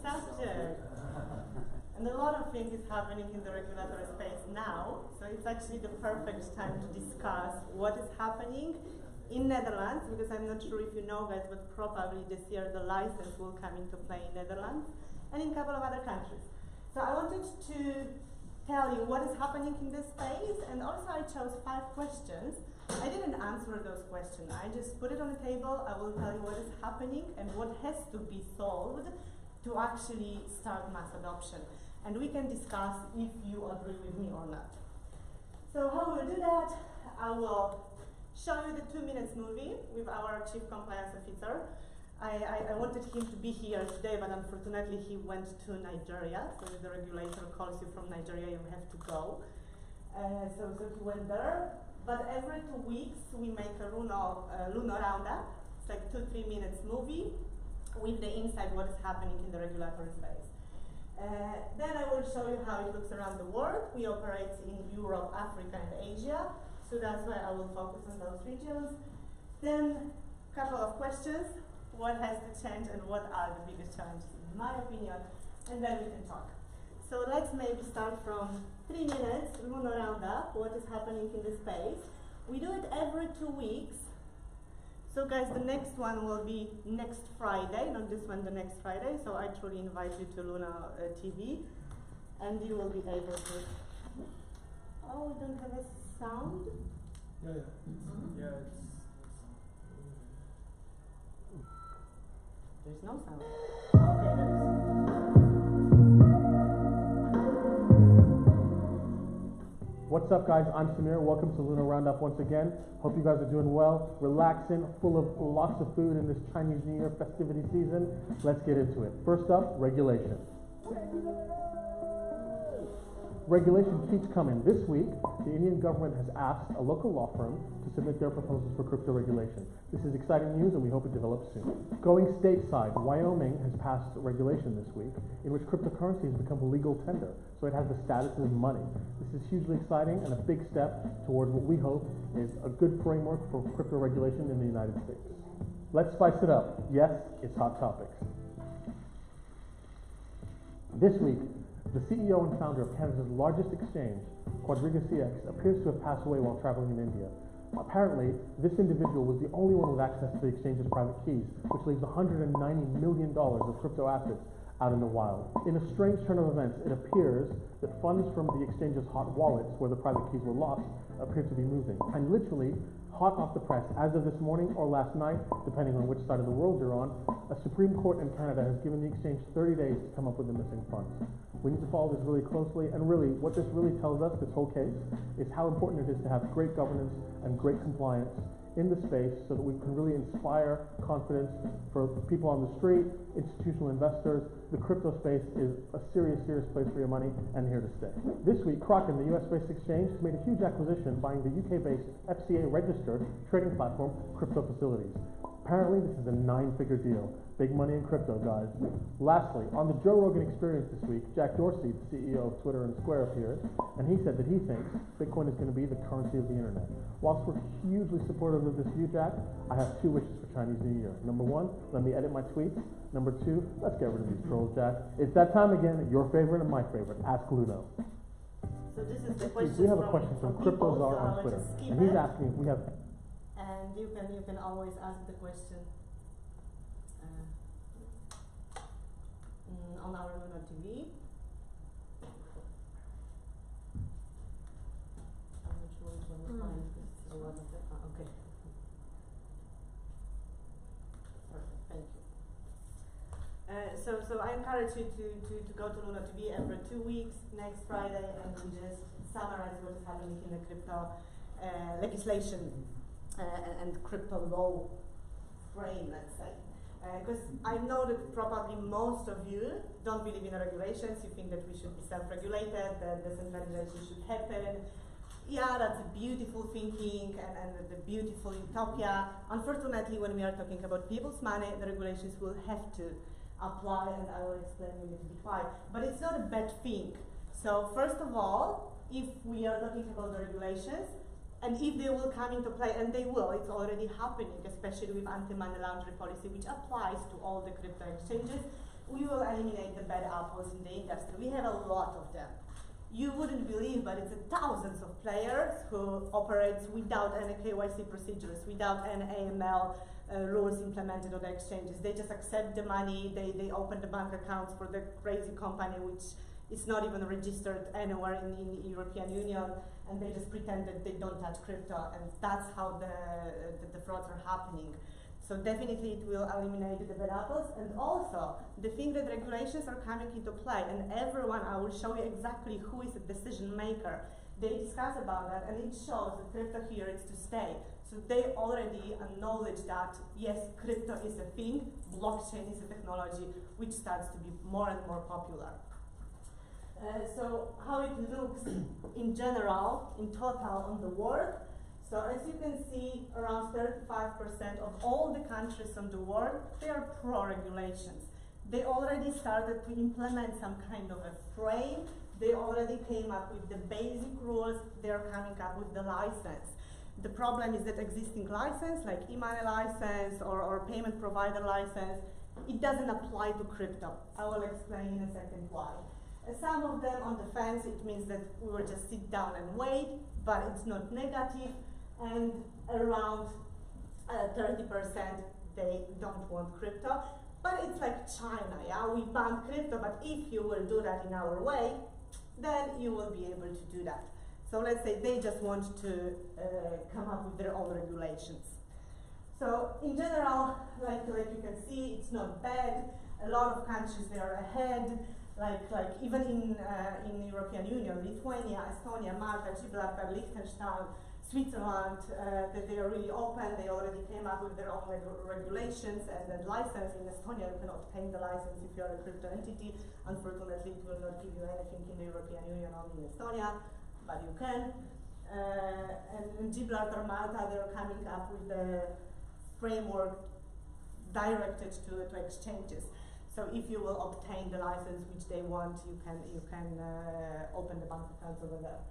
subject. And a lot of things is happening in the regulatory space now, so it's actually the perfect time to discuss what is happening in Netherlands, because I'm not sure if you know guys, but probably this year the license will come into play in Netherlands and in a couple of other countries. So I wanted to tell you what is happening in this space, and also I chose 5 questions. I didn't answer those questions, I just put it on the table. I will tell you what is happening and what has to be solved to actually start mass adoption. And we can discuss if you agree with me or not. So how we'll do that, I will show you the 2 minutes movie with our Chief Compliance Officer. I wanted him to be here today, but unfortunately he went to Nigeria. So if the regulator calls you from Nigeria, you have to go. So he went there. But every 2 weeks, we make a Luno roundup. It's like 2-3 minutes movie with the insight what is happening in the regulatory space. Then I will show you how it looks around the world. We operate in Europe, Africa, and Asia. So that's why I will focus on those regions. Then a couple of questions. What has to change and what are the biggest challenges in my opinion? And then we can talk. So let's maybe start from 3 minutes, Luno roundup, what is happening in the space. We do it every 2 weeks. So guys, the next one will be next Friday, not this one, the next Friday. So I truly invite you to Luna TV, and you will be able to. Oh, we don't have a sound? Yeah, yeah. Yeah, there's no sound. Okay, there is. What's up, guys? I'm Samir. Welcome to Lunar Roundup once again. Hope you guys are doing well, relaxing, full of lots of food in this Chinese New Year festivity season. Let's get into it. First up, regulation. Regulation keeps coming. This week, the Indian government has asked a local law firm to submit their proposals for crypto regulation. This is exciting news, and we hope it develops soon. Going stateside, Wyoming has passed regulation this week in which cryptocurrency has become legal tender, so it has the status of money. This is hugely exciting and a big step towards what we hope is a good framework for crypto regulation in the United States. Let's spice it up. Yes, it's hot topics. This week, the CEO and founder of Canada's largest exchange, Quadriga CX, appears to have passed away while traveling in India. Apparently, this individual was the only one with access to the exchange's private keys, which leaves $190 million of crypto assets out in the wild. In a strange turn of events, it appears that funds from the exchange's hot wallets, where the private keys were lost, appear to be moving. And literally, hot off the press, as of this morning or last night, depending on which side of the world you're on, a Supreme Court in Canada has given the exchange 30 days to come up with the missing funds. We need to follow this really closely, and really, what this really tells us, this whole case, is how important it is to have great governance and great compliance in the space so that we can really inspire confidence for people on the street, institutional investors. The crypto space is a serious, serious place for your money and here to stay. This week, Kraken, the US-based exchange, has made a huge acquisition buying the UK-based FCA-registered trading platform, Crypto Facilities. Apparently, this is a 9-figure deal. Big money in crypto, guys. Lastly, on the Joe Rogan Experience this week, Jack Dorsey, the CEO of Twitter and Square, appeared, and he said that he thinks Bitcoin is going to be the currency of the internet. Whilst we're hugely supportive of this view, Jack, I have 2 wishes for Chinese New Year. Number 1, let me edit my tweets. Number 2, let's get rid of these trolls, Jack. It's that time again, your favorite and my favorite. Ask Luno. So this is the question. We have a question from CryptoZar on Twitter, and he's asking if we have. And you can always ask the question on our Luno TV. I'm not sure which one to find because it's a lot of them. Okay. Perfect, thank you. So I encourage you to go to Luno TV every 2 weeks, next Friday, and we just summarize what is happening in the crypto legislation and crypto law frame, let's say. Because I know that probably most of you don't believe in regulations. You think that we should be self-regulated, that decentralization should happen. Yeah, that's a beautiful thinking and the beautiful utopia. Unfortunately, when we are talking about people's money, the regulations will have to apply, and I will explain a little bit why. But it's not a bad thing. So first of all, if we are talking about the regulations, and if they will come into play, and they will, it's already happening, especially with anti-money laundering policy, which applies to all the crypto exchanges, we will eliminate the bad apples in the industry. We have a lot of them. You wouldn't believe, but it's thousands of players who operate without any KYC procedures, without any AML rules implemented on the exchanges. They just accept the money, they open the bank accounts for the crazy company which is not even registered anywhere in the European Union, and they just pretend that they don't touch crypto, and that's how the frauds are happening. So definitely it will eliminate the bad apples, and also the thing that regulations are coming into play, and everyone, I will show you exactly who is the decision maker. They discuss about that, and it shows that crypto here is to stay. So they already acknowledge that, yes, crypto is a thing, blockchain is a technology which starts to be more and more popular. So how it looks in general, in total on the world. So as you can see, around 35% of all the countries on the world, they are pro-regulations. They already started to implement some kind of a frame. They already came up with the basic rules. They are coming up with the license. The problem is that existing license, like e-money license or payment provider license, it doesn't apply to crypto. I will explain in a second why. Some of them on the fence, it means that we will just sit down and wait, but it's not negative. And around 30% they don't want crypto. But it's like China, yeah? We ban crypto, but if you will do that in our way, then you will be able to do that. So let's say they just want to come up with their own regulations. So in general, like you can see, it's not bad. A lot of countries, they are ahead. Like even in European Union, Lithuania, Estonia, Malta, Gibraltar, Liechtenstein, Switzerland, that they are really open. They already came up with their own regulations and then license. In Estonia, you can obtain the license if you are a crypto entity. Unfortunately, it will not give you anything in the European Union, only in Estonia, but you can. And in Gibraltar, Malta, they are coming up with the framework directed to exchanges. So if you will obtain the license which they want, you can open the bank accounts over there.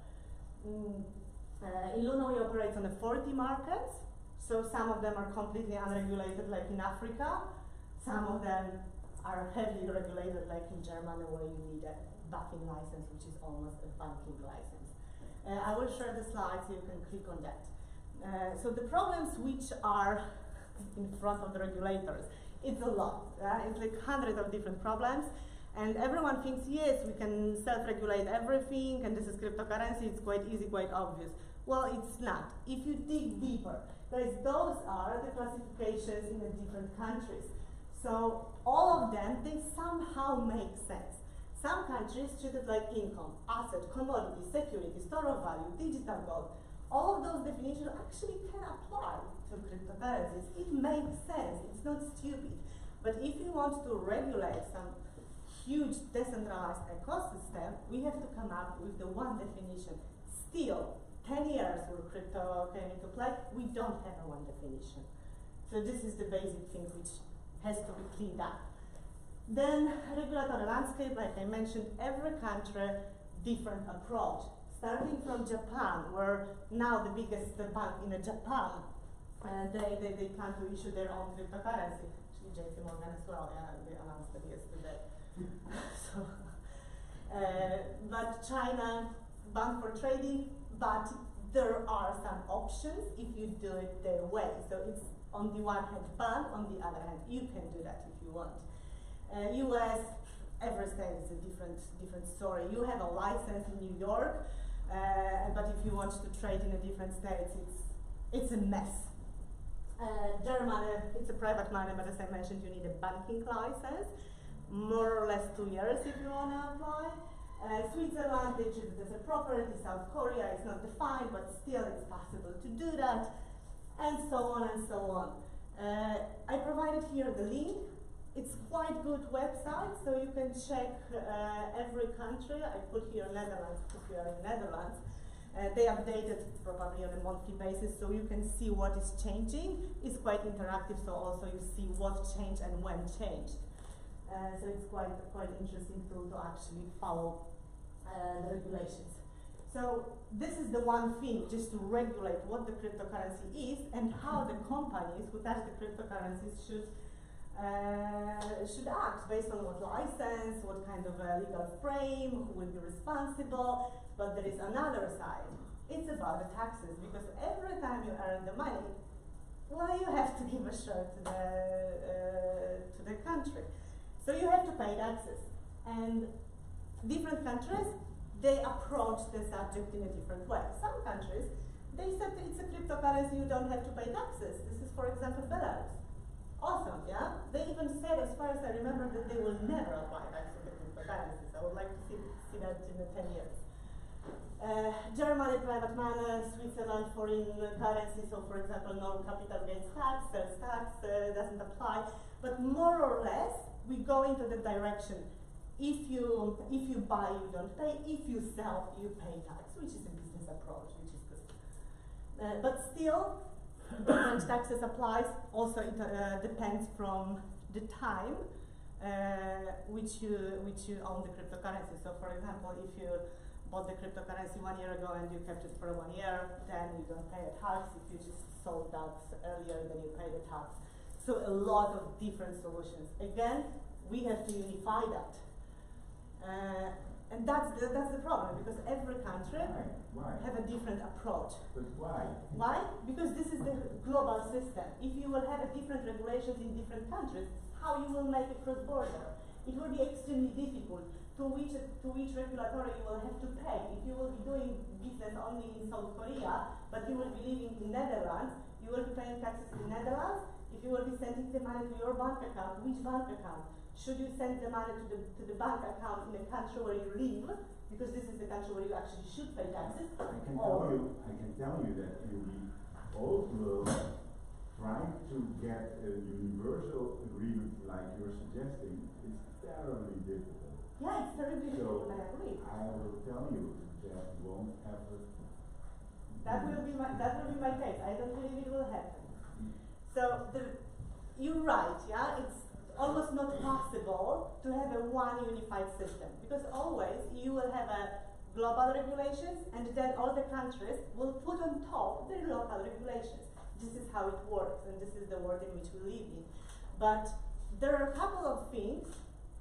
Illinois operates on 40 markets, so some of them are completely unregulated, like in Africa. Some of them are heavily regulated, like in Germany, where you need a BaFin license, which is almost a banking license. I will share the slides, so you can click on that. So the problems which are in front of the regulators, it's a lot. It's like hundreds of different problems. And everyone thinks, yes, we can self-regulate everything, and this is cryptocurrency, it's quite easy, quite obvious. Well, it's not. If you dig deeper, those are the classifications in the different countries. So all of them, they somehow make sense. Some countries treat it like income, asset, commodity, security, store of value, digital gold. All of those definitions actually can apply to cryptocurrencies. It makes sense, it's not stupid. But if you want to regulate some huge decentralized ecosystem, we have to come up with the one definition. Still, 10 years where crypto came into play, we don't have a one definition. So this is the basic thing which has to be cleaned up. Then regulatory landscape, like I mentioned, every country, different approach. Starting from Japan, where now the biggest bank in Japan, they plan to issue their own cryptocurrency. Actually, JP Morgan as well, yeah, they announced it yesterday. So, but China, bank for trading, but there are some options if you do it their way. So it's on the one hand ban, on the other hand you can do that if you want. US, every state is a different story. You have a license in New York, but if you want to trade in a different states, it's a mess. Germany, it's a private money, but as I mentioned, you need a banking license, more or less 2 years if you want to apply. Switzerland, they treat it as a property. South Korea is not defined, but still it's possible to do that, and so on and so on. I provided here the link. It's quite good website, so you can check every country. I put here Netherlands if you are in Netherlands. They update it probably on a monthly basis, so you can see what is changing. It's quite interactive, so also you see what changed and when changed. So it's quite interesting to actually follow the regulations. So this is the one thing, just to regulate what the cryptocurrency is and how the companies who touch the cryptocurrencies should should act based on what license, what kind of legal frame, who will be responsible. But there is another side. It's about the taxes, because every time you earn the money, well, you have to give a share to the country. So you have to pay taxes. And different countries, they approach the subject in a different way. Some countries, they said it's a cryptocurrency, you don't have to pay taxes. This is, for example, Belarus. Awesome, yeah? They even said, as far as I remember, that they will never apply tax to the cryptocurrencies. I would like to see that in 10 years. Germany, private money, Switzerland, foreign currency, so for example, no capital gains tax, sales tax doesn't apply. But more or less, we go into the direction. If you buy, you don't pay. If you sell, you pay tax, which is a business approach, which is good. But still, different taxes applies. Also, it depends from the time which you own the cryptocurrency. So, for example, if you bought the cryptocurrency 1 year ago and you kept it for 1 year, then you don't pay a tax. If you just sold that earlier, then you pay the tax. So a lot of different solutions. Again, we have to unify that. And that's the problem, because every country have a different approach. But why? Why? Because this is the global system. If you will have a different regulations in different countries, how you will make it cross-border? It will be extremely difficult. To which regulatory you will have to pay. If you will be doing business only in South Korea, but you will be living in Netherlands, you will be paying taxes in Netherlands. If you will be sending the money to your bank account, which bank account? Should you send the money to the bank account in the country where you live, because this is the country where you actually should pay taxes? I can tell you that in the old world, trying to get a universal agreement like you're suggesting is terribly difficult. Yeah, it's terribly difficult, I agree. I will tell you that won't happen. That will be my case. I don't believe it will happen. So you're right, yeah? It's almost not possible to have a one unified system, because always you will have a global regulations, and then all the countries will put on top their local regulations. This is how it works, and this is the world in which we live in. But there are a couple of things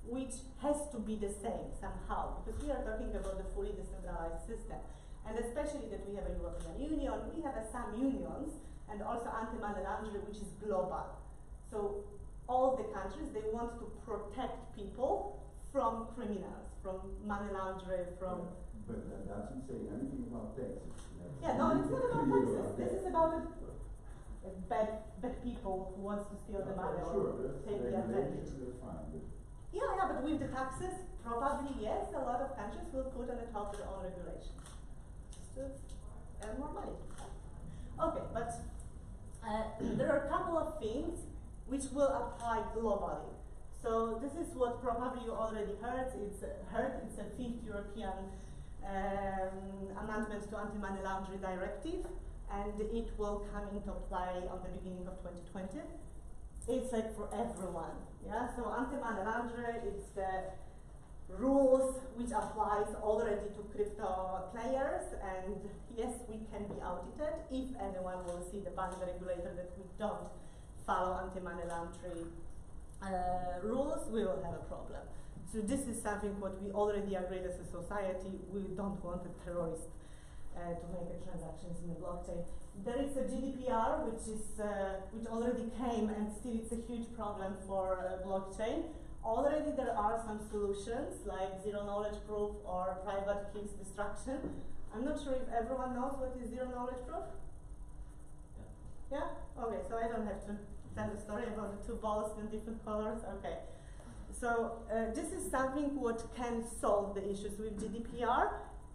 which has to be the same somehow, because we are talking about the fully decentralized system. And especially that we have a European Union, we have some unions, and also anti-money laundering, which is global. So all the countries, they want to protect people from criminals, from money laundering, from... But that doesn't say anything about taxes. Yeah, no, it's not about taxes. This is about bad people who wants to steal the money or take the advantage. That's fine. Yeah, but with the taxes, probably yes, a lot of countries will put on the top their own regulations just to earn more money. Okay, but there are a couple of things which will apply globally. So this is what probably you already heard. It's a fifth European amendment to Anti-Money Laundering Directive, and it will come into play on the beginning of 2020. It's like for everyone, yeah? So anti-money laundering, it's the rules which applies already to crypto players, and yes, we can be audited if anyone will see the bank regulator that we don't follow anti-money laundering rules, we will have a problem. So this is something what we already agreed as a society. We don't want a terrorist to make transactions in the blockchain. There is a GDPR which already came, and still it's a huge problem for blockchain. Already there are some solutions like zero knowledge proof or private keys destruction. I'm not sure if everyone knows what is zero knowledge proof. Yeah? Okay, so I don't have to tell the story about the two balls in different colors. Okay. So this is something what can solve the issues with GDPR.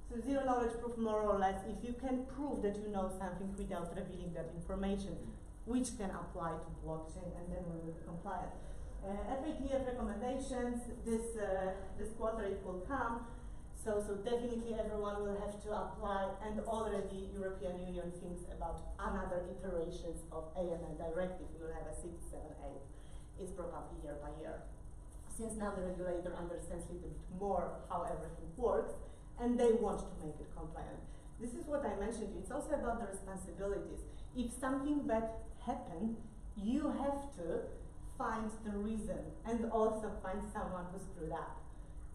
So zero knowledge proof, more or less, if you can prove that you know something without revealing that information, which can apply to blockchain, and then we will be compliant. FATF recommendations, this quarter it will come. So definitely everyone will have to apply, and already European Union thinks about another iterations of AML directive. We will have a 6, 7, 8. It's probably year by year. Since now the regulator understands a little bit more how everything works, and they want to make it compliant. This is what I mentioned to you. It's also about the responsibilities. If something bad happened, you have to find the reason and also find someone who screwed up,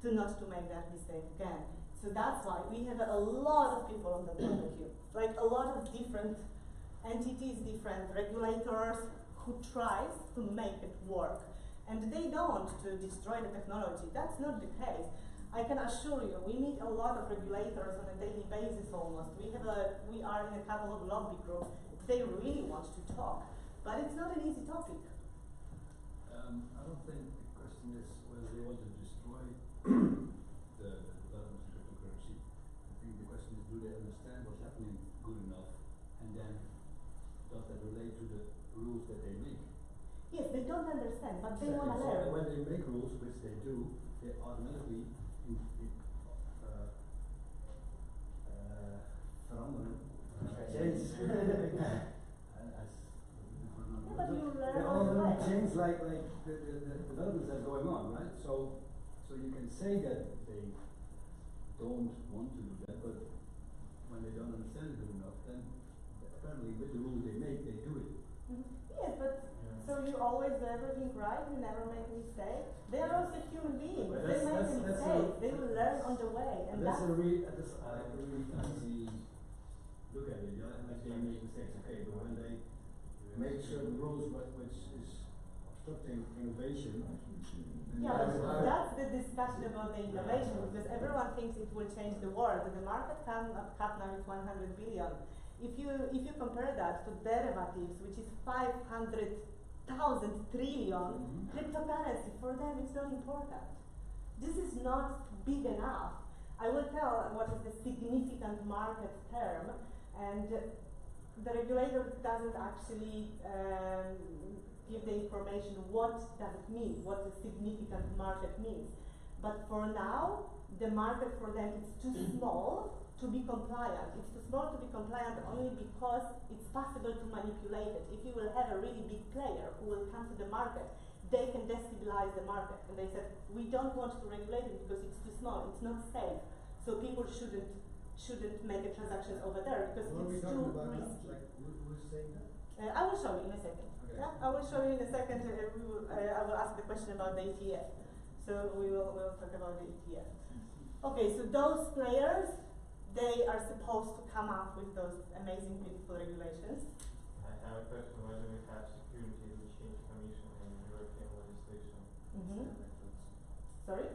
not to make that mistake again. So that's why we have a lot of people on the barbecue, like a lot of different entities, different regulators who tries to make it work. And they don't want to destroy the technology. That's not the case. I can assure you, we meet a lot of regulators on a daily basis almost. We are in a couple of lobby groups. They really want to talk, but it's not an easy topic. I don't think the question is whether they want to destroy the development of cryptocurrency. I think the question is, do they understand what's happening good enough, and then does that relate to the rules that they make? Yes, they don't understand, but they want to So learn. when they make rules, which they do, they automatically change. But you learn they on the way. all change like the developments that are going on, right? So you can say that they don't want to do that, but when they don't understand it good enough, then apparently with the rules they make, they do it. Yes, but so you always do everything right, you never make a mistake. They are also human beings. But They make a mistake. They will learn on the way. And that's a really easy look at it. Yeah, like they make mistakes, okay, but when they make certain rules which is obstructing innovation. Yeah, but that's the discussion about the innovation, because everyone thinks it will change the world. The market cap now is 100 billion. If you compare that to derivatives, which is 500,000 trillion, cryptocurrency for them is not important. This is not big enough. I will tell what is the significant market term, and the regulator doesn't actually give the information what does it mean, what the significant market means. But for now, the market for them is too small to be compliant. It's too small to be compliant only because it's possible to manipulate it. If you will have a really big player who will come to the market, they can destabilize the market. And they said, we don't want to regulate it because it's too small, it's not safe. So people shouldn't make a transaction over there because it's too risky. Like, who's saying that? I will show you in a second. Okay. Yeah, I will show you in a second. I will ask the question about the ETF. So we'll talk about the ETF. Okay, so those players, they are supposed to come up with those amazing, beautiful regulations. I have a question. Why do we have Securities and Exchange Commission in European legislation? Sorry?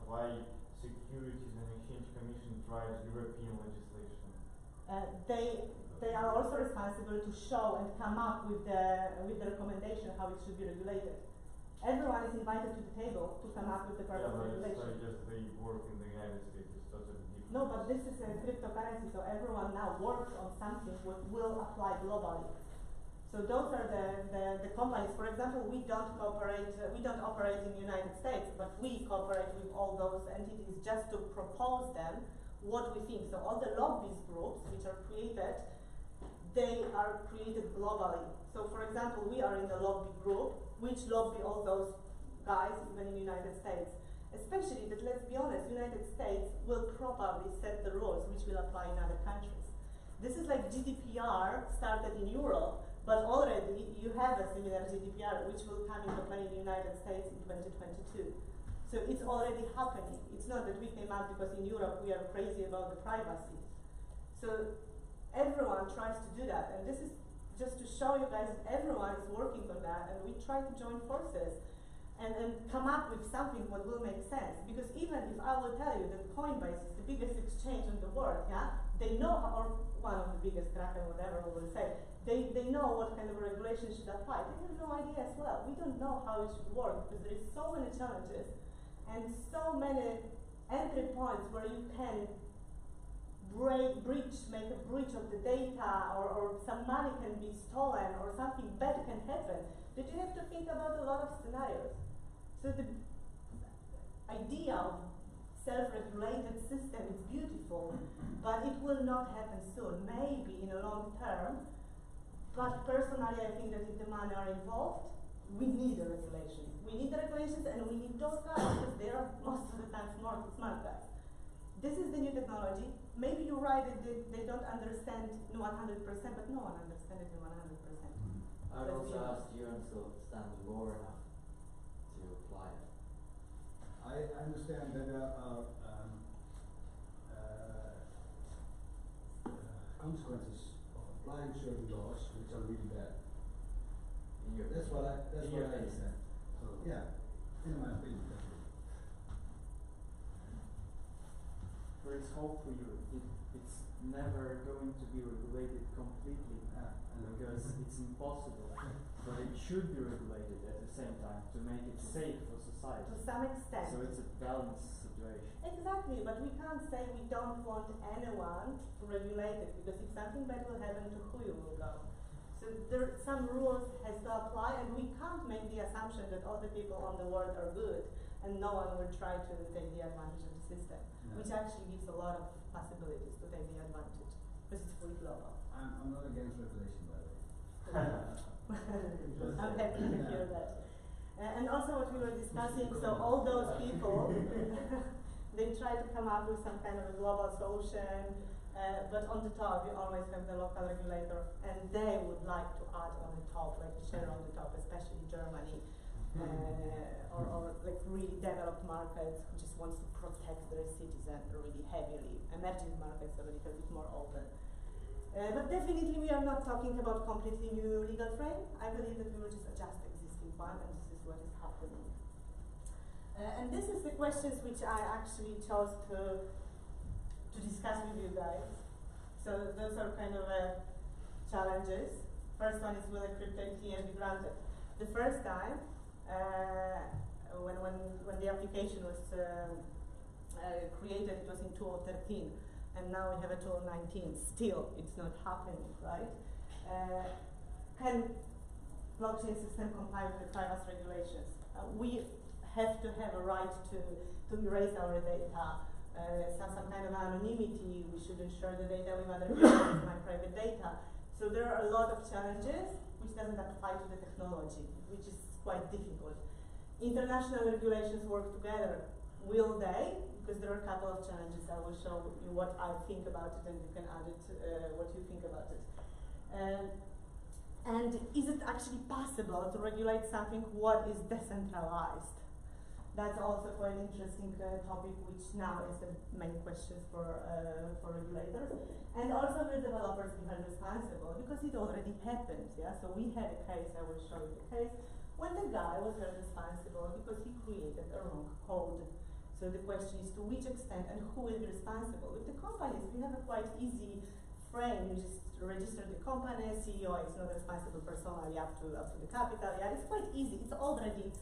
Why Securities and Exchange Commission drives European legislation? They are also responsible to show and come up with the recommendation how it should be regulated. Everyone is invited to the table to come up with the perfect regulation. It's just they work in the United States. It's totally different. No, but this is a cryptocurrency, so everyone now works on something what will apply globally. So those are the companies. For example, we don't operate in the United States, but we cooperate with all those entities just to propose them what we think. So all the lobbies groups which are created, they are created globally. So for example, we are in the lobby group, which lobby all those guys even in the United States. Especially that, let's be honest, United States will probably set the rules which will apply in other countries. This is like GDPR started in Europe, but already you have a similar GDPR which will come into play in the United States in 2022. So it's already happening. It's not that we came out because in Europe we are crazy about the privacy. So everyone tries to do that, and this is just to show you guys that everyone is working on that, and we try to join forces and come up with something what will make sense. Because even if I will tell you that Coinbase is the biggest exchange in the world, yeah, they know how, or one of the biggest, Kraken, whatever we will say, they know what kind of regulation should apply. They have no idea as well. We don't know how it should work because there is so many challenges and so many entry points where you can make a breach of the data, or some money can be stolen, or something bad can happen, that you have to think about a lot of scenarios. So the idea of self-regulated system is beautiful, but it will not happen soon, maybe in a long term. But personally, I think that if the money are involved, we need the regulations. We need the regulations, and we need those guys, because they are most of the time smart guys. This is the new technology. Maybe you're right that they don't understand 100%, but no one understands it 100%. I would also ask students to stand lower enough to apply it. I understand that there are consequences of applying certain laws which are really bad. That's what I understand. So yeah, in my opinion, definitely. For its hopefully it's never going to be regulated completely because it's impossible. But it should be regulated at the same time to make it safe for society. To some extent. So it's a balanced situation. Exactly, but we can't say we don't want anyone to regulate it, because if something bad will happen, to who you will go? So some rules has to apply, and we can't make the assumption that all the people on the world are good and no one will try to take the advantage of the system, which actually gives a lot of possibilities to take the advantage, because it's fully global. I'm not against regulation, by the way. I'm happy to hear that. And also what we were discussing, so all those people, they try to come up with some kind of a global solution, but on the top you always have the local regulator, and they would like to add on the top, like a share on the top, especially Germany, or like really developed markets who just wants to protect their citizens really heavily. Emerging markets are a little bit more open. But definitely we are not talking about completely new legal frame. I believe that we will just adjust the existing one, and this is what is happening. And this is the questions which I actually chose to discuss with you guys. So those are kind of challenges. First one is, will a crypto ETF be granted? The first time, when the application was created, it was in 2013. And now we have a 2019. Still, it's not happening, right? Can blockchain system comply with the privacy regulations? We have to have a right to erase our data, some kind of anonymity. We should ensure the data with other people is my private data. So there are a lot of challenges which doesn't apply to the technology, which is quite difficult. International regulations work together. Will they? Because there are a couple of challenges. I will show you what I think about it, and you can add it what you think about it. And is it actually possible to regulate something what is decentralized? That's also quite an interesting topic, which now is the main question for regulators. And also the developers be held responsible, because it already happened, yeah? So we had a case, I will show you the case, when the guy was held responsible because he created a wrong code. So the question is, to which extent and who will be responsible? With the companies, we have a quite easy frame. You just register the company, CEO is not responsible personally up to the capital. Yeah, it's quite easy. It's already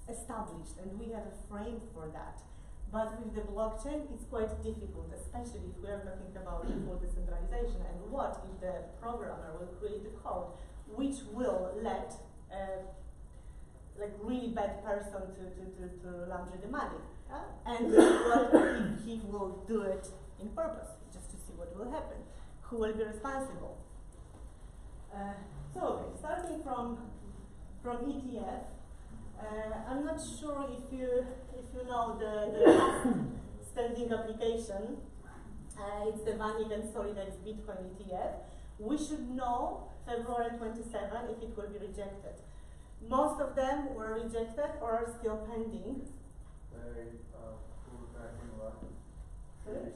established, and we have a frame for that. But with the blockchain, it's quite difficult, especially if we are talking about full decentralization. And what if the programmer will create a code which will let like really bad person to launder the money? And what if he will do it in purpose, just to see what will happen? Who will be responsible? So okay, starting from ETF, I'm not sure if you know the standing application. It's the Vanik and Solidex Bitcoin ETF. We should know February 27 if it will be rejected. Most of them were rejected or are still pending. They pulled back in like Sorry?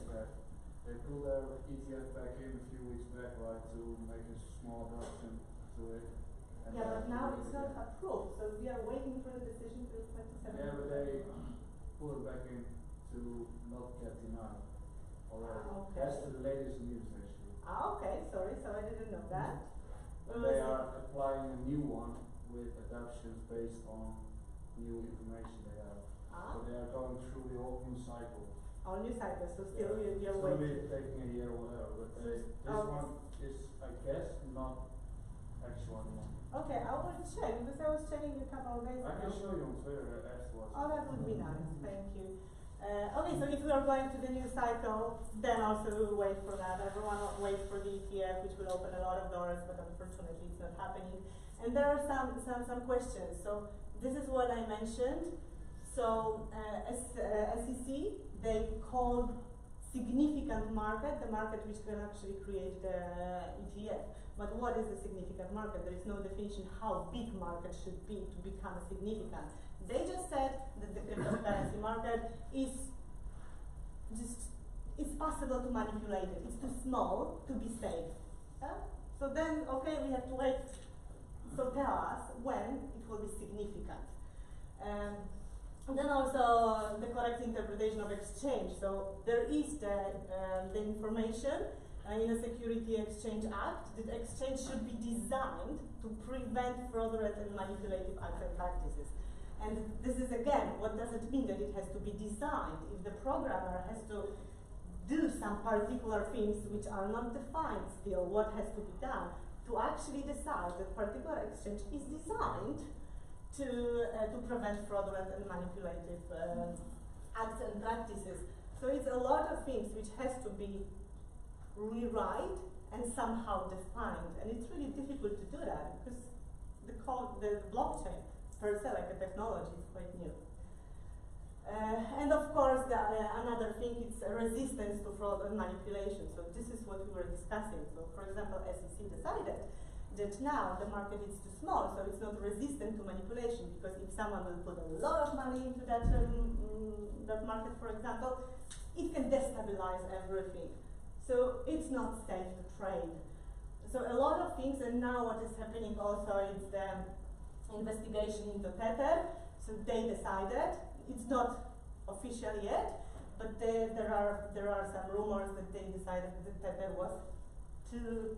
They pulled their ETF back in a few weeks back, right, to make a small adoption to it. Yeah, but now it's not approved, so we are waiting for the decision to 27. Yeah, but they pulled it back in to not get denied already. Okay. That's the latest news, actually. Okay, sorry, so I didn't know that. But they are applying a new one with adoptions based on new information they have. So they are going through the whole new cycle. All new cycles, so still you're It's waiting. maybe taking a year or whatever, but this one is, I guess, not actual anymore. Okay, I will check, because I was checking a couple of days ago. I can show you on Twitter afterwards. Oh, that would be nice, thank you. Okay, so if we are going to the new cycle, then also we will wait for that. Everyone will wait for the ETF, which will open a lot of doors, but unfortunately it's not happening. And there are some questions. So this is what I mentioned. So SEC, they called significant market, the market which can actually create the ETF. But what is a significant market? There is no definition how big market should be to become significant. They just said that the cryptocurrency market is just, it's possible to manipulate it. It's too small to be safe. So then, okay, we have to wait. So tell us when it will be significant. And then also the correct interpretation of exchange. So there is the information in the Security Exchange Act that exchange should be designed to prevent fraudulent and manipulative acts and practices. And this is again, what does it mean that it has to be designed? If the programmer has to do some particular things which are not defined still, what has to be done to actually decide that particular exchange is designed to prevent fraudulent and manipulative acts and practices. So it's a lot of things which has to be rewrite and somehow defined, and it's really difficult to do that because the blockchain per se, like a technology, is quite new. And of course, another thing is resistance to fraud and manipulation. So this is what we were discussing. So for example, SEC decided that now the market is too small, so it's not resistant to manipulation, because if someone will put a lot of money into that, that market, for example, it can destabilize everything. So it's not safe to trade. So a lot of things, and now what is happening also is the investigation into Tether. So they decided, it's not official yet, but there are some rumors that they decided that Tether was too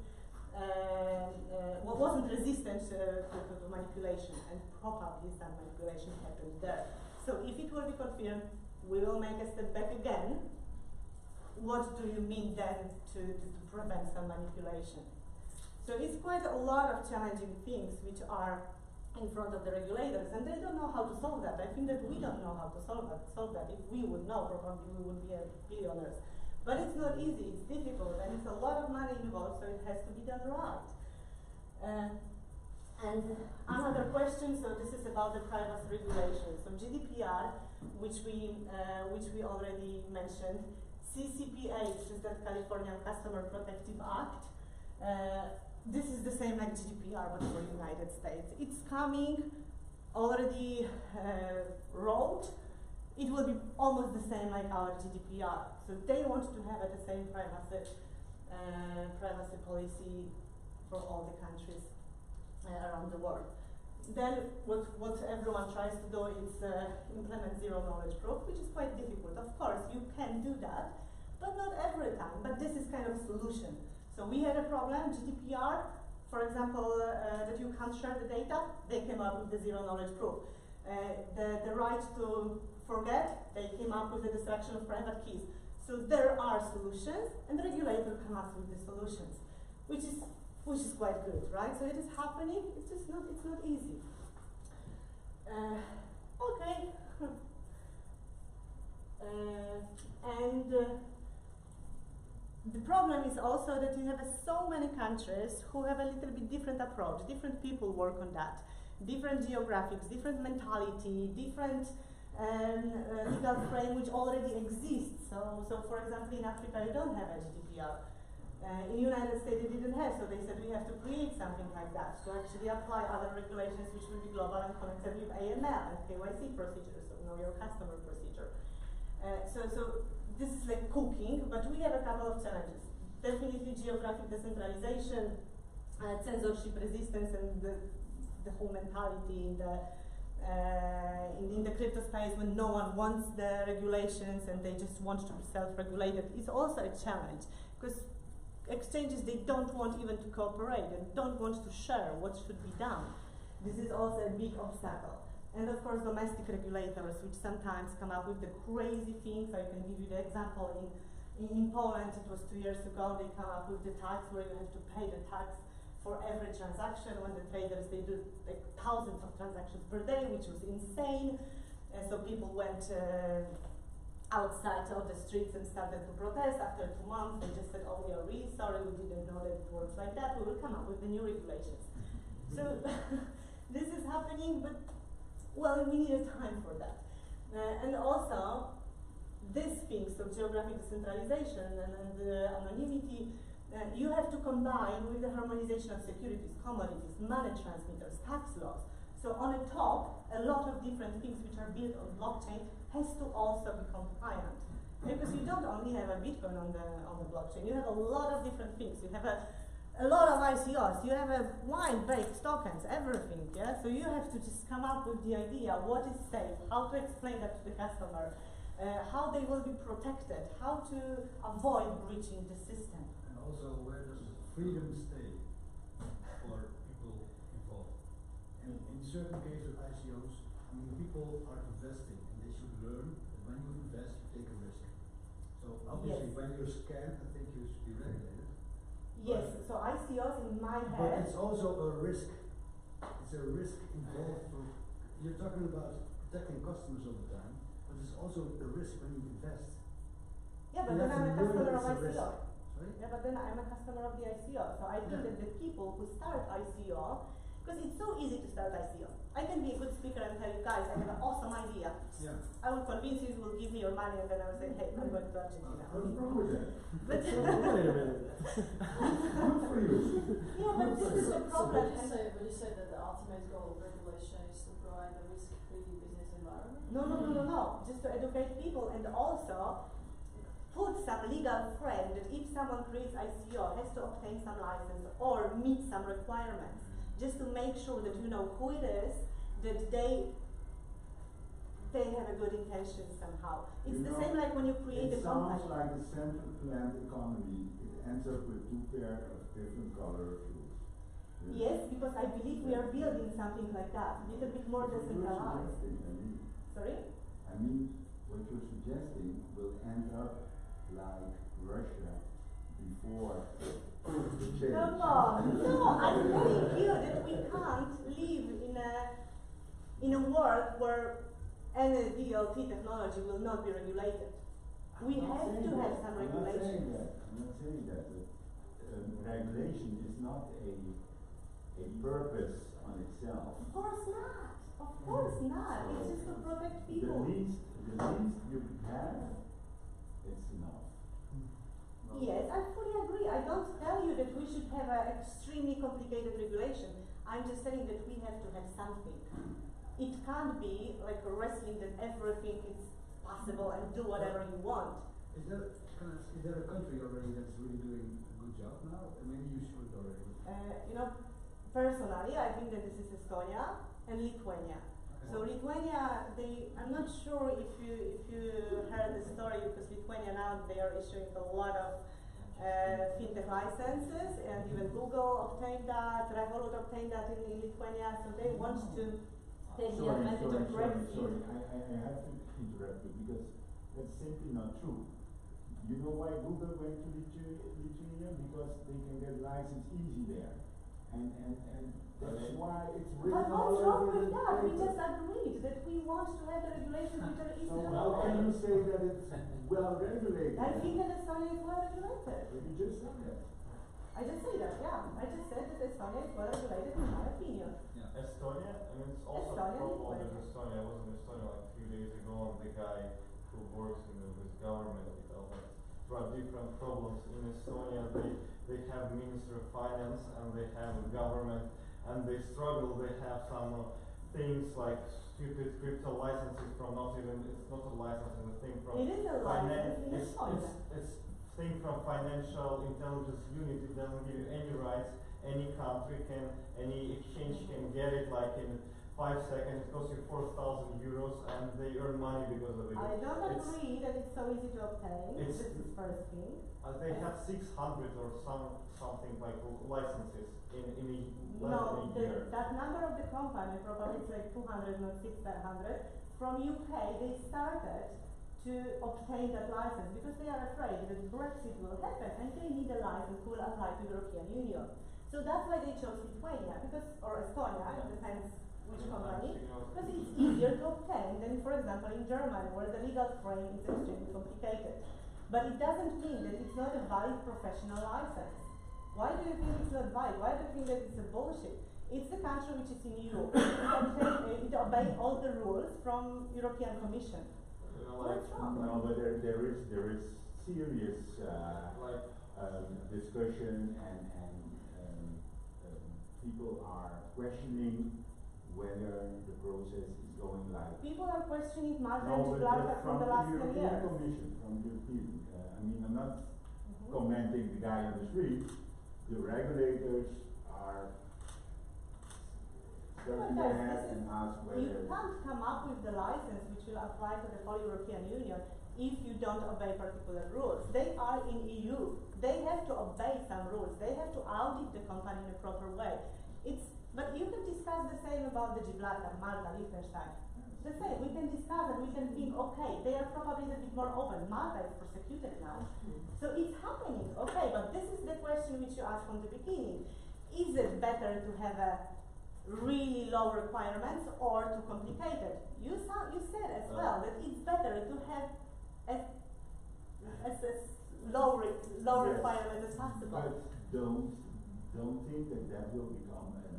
wasn't resistant to manipulation, and probably some manipulation happened there. So if it will be confirmed, we will make a step back again. What do you mean then to prevent some manipulation? So it's quite a lot of challenging things which are in front of the regulators, and they don't know how to solve that. I think that we don't know how to solve that. If we would know, probably we would be billionaires. But it's not easy, it's difficult, and it's a lot of money involved, so it has to be done right. And another question, so this is about the privacy regulation. So GDPR, which we already mentioned, CCPA, which is the California Customer Protective Act, this is the same like GDPR, but for the United States. It's coming, already wrote. It will be almost the same like our GDPR. So they want to have the same privacy policy for all the countries around the world. Then what everyone tries to do is implement zero knowledge proof, which is quite difficult. Of course, you can do that, but not every time. But this is kind of a solution. So we had a problem, GDPR, for example, that you can't share the data, they came up with the zero knowledge proof. The right to forget, they came up with the destruction of private keys. So there are solutions, and the regulator comes up with the solutions, which is quite good, right? So it is happening. It's just not. It's not easy. Okay. The problem is also that you have so many countries who have a little bit different approach. Different people work on that. Different geographics, different mentality, different legal frame which already exists. So for example, in Africa you don't have a GDPR. In the United States they didn't have, so they said we have to create something like that to actually apply other regulations which will be global and connected with AML and KYC procedures, so know your customer procedure. So this is like cooking, but we have a couple of challenges. Definitely geographic decentralization, censorship resistance, and the whole mentality in the crypto space when no one wants the regulations and they just want to be self-regulated is also a challenge, because exchanges, they don't want even to cooperate and don't want to share what should be done. This is also a big obstacle. And of course domestic regulators, which sometimes come up with the crazy things. I can give you the example in Poland, it was 2 years ago, they come up with the tax where you have to pay the tax for every transaction, when the traders, they do like thousands of transactions per day, which was insane. And so people went outside of the streets and started to protest. After 2 months, they just said, oh, we are really sorry, we didn't know that it works like that. We will come up with the new regulations. So this is happening, but well, we need a time for that. And also, these things of geographic decentralization and anonymity, you have to combine with the harmonization of securities, commodities, money transmitters, tax laws. So on the top, a lot of different things which are built on blockchain has to also be compliant. Because you don't only have a Bitcoin on the blockchain, you have a lot of different things. You have a lot of ICOs, you have a wide-based tokens, everything, yeah? So you have to just come up with the idea, what is safe, how to explain that to the customer, how they will be protected, how to avoid breaching the system. And also, where does freedom stay for people involved? And in certain cases, ICOs, I mean, people are investing, and they should learn that when you invest, you take a risk. So obviously, Yes. when you're scammed, I think you should be regulated. Yes, so ICOs in my But head. it's also a risk. It's a risk involved. You're talking about protecting customers all the time, but it's also a risk when you invest. Yeah, but You then have I'm a to learn customer of it's a risk. ICO. Sorry? Yeah, but then I'm a customer of the ICO. So I think Yeah. that the people who start ICO, because it's so easy to start ICO. I can be a good speaker and tell you guys, I have an awesome idea. Yeah. I will convince you will give me your money and then I will say, hey, I'm going to Argentina. What's wrong with that? But Wait a minute. Good for you. yeah, but this is the So problem. would you say that the ultimate goal of regulation is to provide a risk-free business environment? No. Just to educate people and also put some legal frame that if someone creates ICO has to obtain some license or meet some requirements, just to make sure that you know who it is, that they have a good intention somehow. It's You the know, same like when you create a It sounds company. like a central planned economy. It ends up with two pairs of different color rules. Yes, because I believe we are building something like that, a little bit more decentralized. Sorry? I mean, what you're suggesting will end up like Russia before the change. Come on. No, I'm telling you that we can't live in a world where any DLT technology will not be regulated. We I'm not have saying to have that. some I'm not saying regulations. that. I'm not saying that. Regulation is not a purpose on itself. Of course not. Of course not. It's just to protect people. The least you have, it's enough. Yes, I fully agree. I don't tell you that we should have an extremely complicated regulation. I'm just saying that we have to have something. It can't be like a wrestling that everything is possible and do whatever you want. Is there a country already that's really doing a good job now? Maybe you should already. Personally, I think that this is Estonia and Lithuania. Okay. So Lithuania, I'm not sure if you heard the story, because Lithuania now they are issuing a lot of fintech licenses, and even Google obtained that, Revolut obtained that in Lithuania. So they want to take the advantage of Brexit. Sorry, I have to interrupt you because that's simply not true. You know why Google went to Lithuania? Because they can get license easy there. And that's why it's written But all what's wrong over with the that? We paper. just agreed that we want to have the regulations which are easy So to how can you obtain. say that it's well regulated? I think that Estonia is well regulated. But you just said that. I just say that, yeah. I just said that Estonia is well regulated in my opinion. Yeah. Estonia, I mean, it's also Estonia, a problem with Lithuania. Estonia. I was in Estonia like a few days ago, and the guy who works with government, he told us there are different problems in Estonia. They have Ministry of Finance and they have government, and they struggle. They have some things like stupid crypto licenses from it's not a license, it's a thing from It is a license in Estonia. it's thing from financial intelligence unit. It doesn't give you any rights. Any country can, any exchange can get it like in 5 seconds. It costs you 4,000 euros, and they earn money because of it. I don't It's- agree that it's so easy to obtain. It's- This is first thing. They have 600 or something like licenses in less No, than a year. that number of the company, probably it's like 200, not 600. From UK, they started to obtain that license because they are afraid that Brexit will happen and they need a license who will apply to the European Union. So that's why they chose Lithuania, or Estonia, it depends which company, because it's easier to obtain than, for example, in Germany, where the legal frame is extremely complicated. But it doesn't mean that it's not a valid professional license. Why do you think it's not valid? Why do you think that it's a bullshit? It's the country which is in Europe. It obeys all the rules from European Commission. What's wrong? No, but there is serious discussion and people are questioning whether the process is going like. People are questioning Malta No, and but Gibraltar from the last 10 European years. Commission, from European. I mean, I'm not commenting the guy on the street. The regulators are scratching their heads and ask whether. You can't come up with the license which will apply to the whole European Union if you don't obey particular rules. They are in EU. They have to obey some rules. They have to audit the company in a proper way. But you can discuss the same about the Gibraltar, Malta, Liechtenstein. The same. We can discuss and we can think, okay, they are probably a bit more open. Malta is prosecuted now. So it's happening, okay, but this is the question which you asked from the beginning. Is it better to have a really low requirements or too complicated? You said as well that it's better to have as low requirement as possible. But don't think that will become a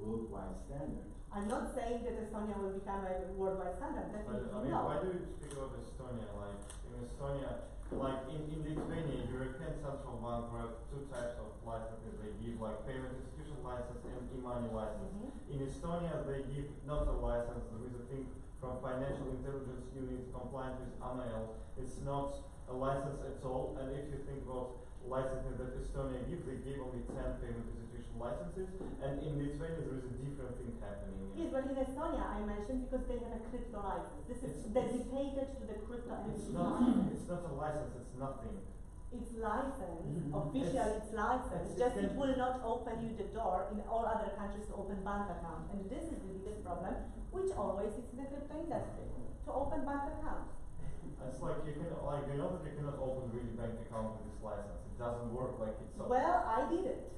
worldwide standard. I'm not saying that Estonia will become a worldwide standard. Definitely no. Why do you speak about Estonia? Like in Estonia, like in Lithuania, European Central Bank have two types of licenses. They give like payment institution license and e-money license. In Estonia, they give not a license. There is a thing from Financial Intelligence Unit compliant with AML. It's not a license at all. And if you think about licenses that Estonia gives, they give only 10 payment institution licenses. And in Lithuania, there is a different thing happening. Yes, but in Estonia, I mentioned because they have a crypto license. This is dedicated to the crypto It's entity. not a license. It's nothing. It's licensed, officially it's licensed, just it will not open you the door in all other countries to open bank account. And this is the biggest problem, which always is in the crypto industry, to open bank account. It's like you can, like you know that you cannot open really bank account with this license. It doesn't work like it's. Well, I did it,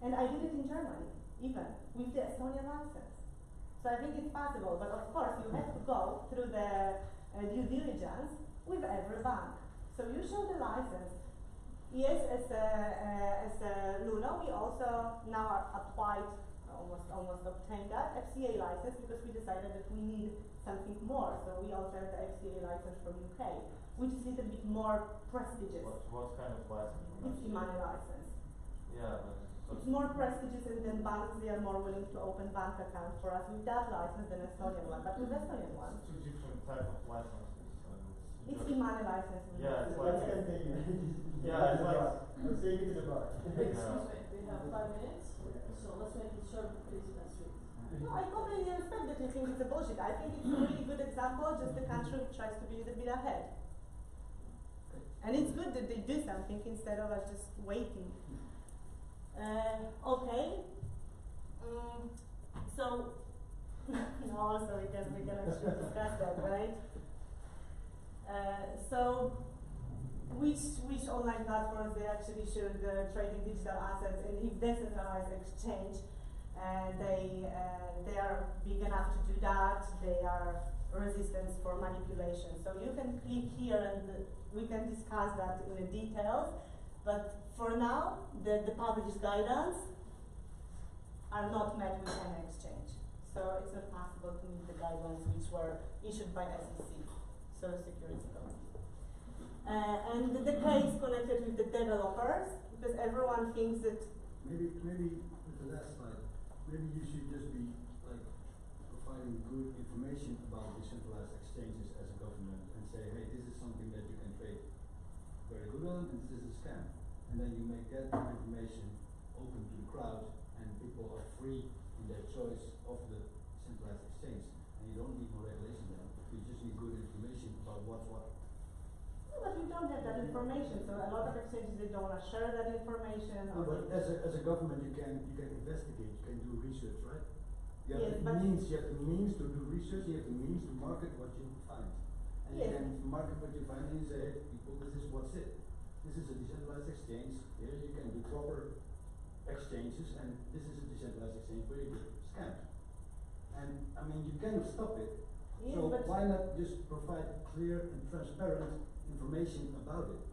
and I did it in Germany, even with the Estonian license. So I think it's possible, but of course you have to go through the due diligence with every bank. So you show the license. Yes, as Luna, we also now are applied, almost obtained that FCA license because we decided that we need something more. So we also have the FCA license from UK, which is a little bit more prestigious. What kind of license? It's e-money license. Yeah, but it's more prestigious, and then banks, they are more willing to open bank accounts for us with that license than Estonian one. But with Estonian one, it's two different type of licenses. it's e-money license. Yeah, it's Let's like continue. yeah, it's like Let's take it to the bar. Excuse me, we have 5 minutes, so let's make it short, please, and sweet. No, I completely respect that you think it's a bullshit. I think it's a really good example, just the country which tries to be a little bit ahead. And it's good that they do something instead of us just waiting. Okay. So, no, also we can actually discuss that, right? So, which online platforms they actually should trade in digital assets, and if decentralized exchange, they are big enough to do that. They are resistant for manipulation. So you can click here, and we can discuss that in the details. But for now, the published guidance are not met with an exchange. So it's not possible to meet the guidelines which were issued by SEC, so Security Committee. And the case connected with the developers, because everyone thinks that Maybe with the last slide, maybe you should just be like providing good information about decentralized exchanges as a government and say, hey, this is something that you can trade very good on, and this is a scam. And then you make that information open to the crowd, and people are free in their choice of the centralized exchange. And you don't need more regulation then. You just need good information about what's what. yeah, but we don't have that information. So a lot of exchanges, they don't want to share that information. No, but as a government, you can investigate, you can do research, right? You have Yes, the but means. You have the means to do research. You have the means to market what you find, and Yes. you can market what you find, and you say, hey, people, this is what's it. This is a decentralized exchange. Here you can do proper exchanges, and this is a decentralized exchange where you get scammed. And I mean, you cannot stop it. Yes, So but why not just provide clear and transparent information about it?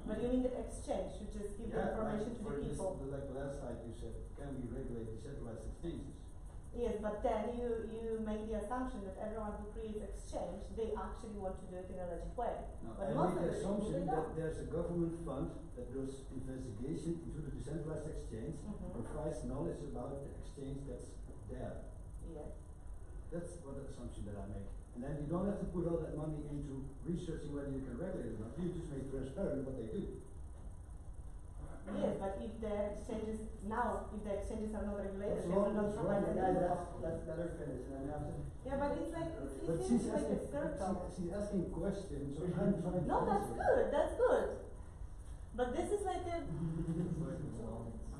But you mean the exchange, you just give the information like to for the people. Like last slide you said, can we regulate decentralized exchanges? Yes, but then you make the assumption that everyone who creates exchange, they actually want to do it in a legit way. No, But I most of make the the people, assumption they that don't. there's a government fund that does investigation into the decentralized exchange, provides knowledge about the exchange that's there. Yes. That's what the assumption that I make. And then you don't have to put all that money into researching whether you can regulate it or not. You just make transparent what they do. Yes, but if the exchanges are not regulated, That's they will wrong, not that's provide wrong. the Yeah, info. let's let her finish, and then after. Yeah, but it's like But it she's seems like a circle. she's asking questions, so I'm trying to No, that's answer. good. That's good. But this is like a.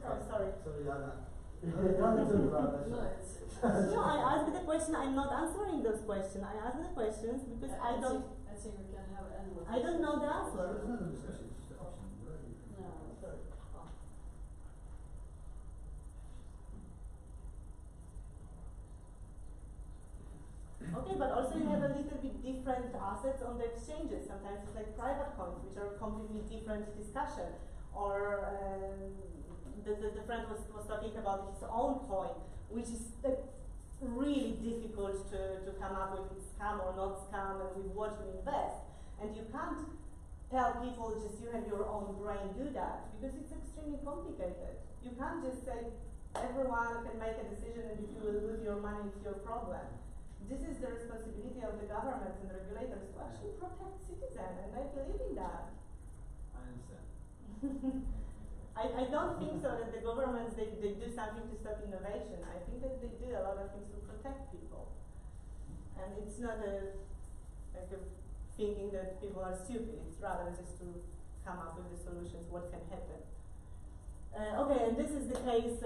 Oh, sorry. Sorry, Anna. No, No, it's. No, I asked the question. I'm not answering those questions. I asked the questions because I don't. I think we can have endless. I don't know the answer. It's not a discussion, it's just the option. Whatever you can. No, sorry. Okay, but also you have a little bit different assets on the exchanges. Sometimes it's like private coins, which are completely different discussion. Or the friend was talking about his own coin, which is really difficult to come up with scam or not scam and with what you invest. And you can't tell people just you have your own brain do that because it's extremely complicated. You can't just say everyone can make a decision and if you will lose your money, it's your problem. This is the responsibility of the governments and regulators to actually protect citizens, and I believe in that. I understand. I don't think so that the governments they do something to stop innovation. I think that they do a lot of things to protect people. And it's not a thinking that people are stupid, it's rather just to come up with the solutions, what can happen. Okay, and this is the case,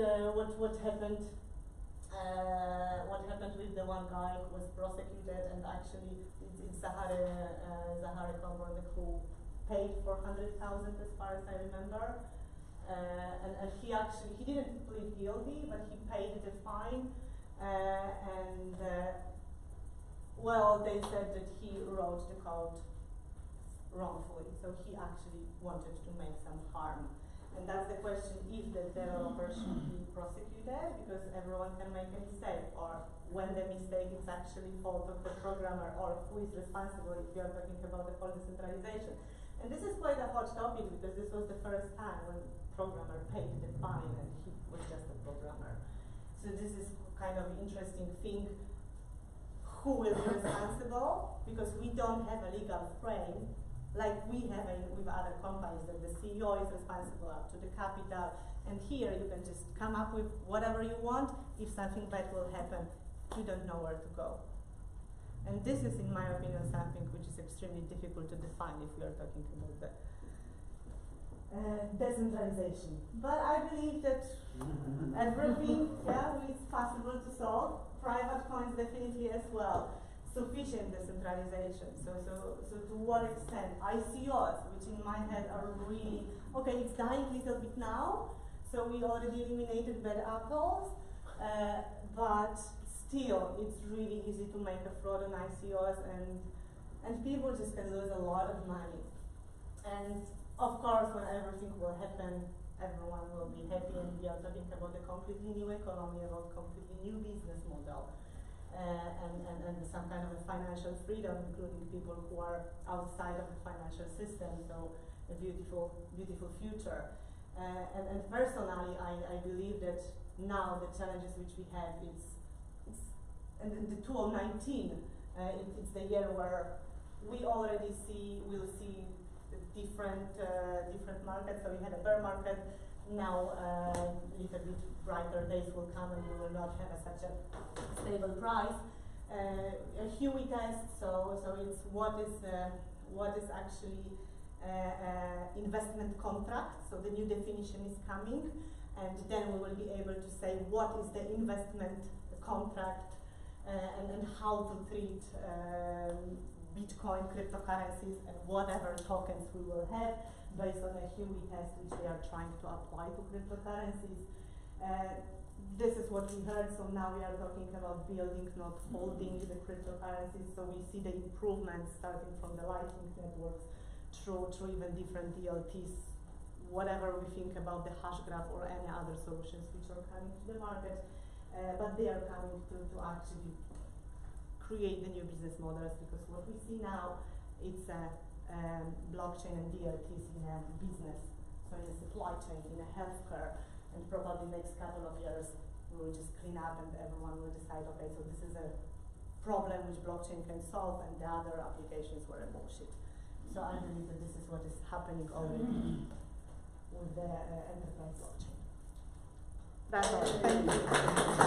what happened with the one guy who was prosecuted, and actually it's Zahare Komron who paid 400,000 as far as I remember. And he didn't plead guilty, but he paid the fine, well, they said that he wrote the code wrongfully, so he actually wanted to make some harm. And that's the question, if the developer should be prosecuted, because everyone can make a mistake, or when the mistake is actually fault of the programmer, or who is responsible if you are talking about the whole decentralization. And this is quite a hot topic, because this was the first time when programmer paid the fine and he was just a programmer. So this is kind of interesting thing. Who will be responsible? Because we don't have a legal frame like we have with other companies, that the CEO is responsible up to the capital, and here you can just come up with whatever you want. If something bad will happen, you don't know where to go. And this is, in my opinion, something which is extremely difficult to define if we are talking about the decentralization. But I believe that everything, is possible to solve. Private coins definitely as well. Sufficient decentralization. So to what extent? ICOs, which in my head are really, okay, it's dying a little bit now, so we already eliminated bad apples, but still, it's really easy to make a fraud on ICOs, and people just can lose a lot of money. And of course, when everything will happen, everyone will be happy, and we are talking about a completely new economy, about completely new business model, and some kind of a financial freedom, including people who are outside of the financial system, so a beautiful, beautiful future. And personally, I believe that now the challenges which we have, and the 2019, it's the year where we already will see the different markets. So we had a bear market. Now a little bit brighter days will come, and we will not have such a stable price. A Huey test. So it's what is actually investment contract. So the new definition is coming, and then we will be able to say what is the investment contract, and how to treat Bitcoin, cryptocurrencies, and whatever tokens we will have based on a Huey test which we are trying to apply to cryptocurrencies. This is what we heard, so now we are talking about building, not holding the cryptocurrencies. So we see the improvements starting from the Lightning networks through even different DLTs, whatever we think about the hash graph or any other solutions which are coming to the market. but they are coming to actually create the new business models, because what we see now, it's blockchain and DLTs in a business, so in a supply chain, in a healthcare, and probably next couple of years we will just clean up and everyone will decide, okay, so this is a problem which blockchain can solve, and the other applications were a bullshit. So I believe that this is what is happening already with the enterprise blockchain. That's all. Thank you.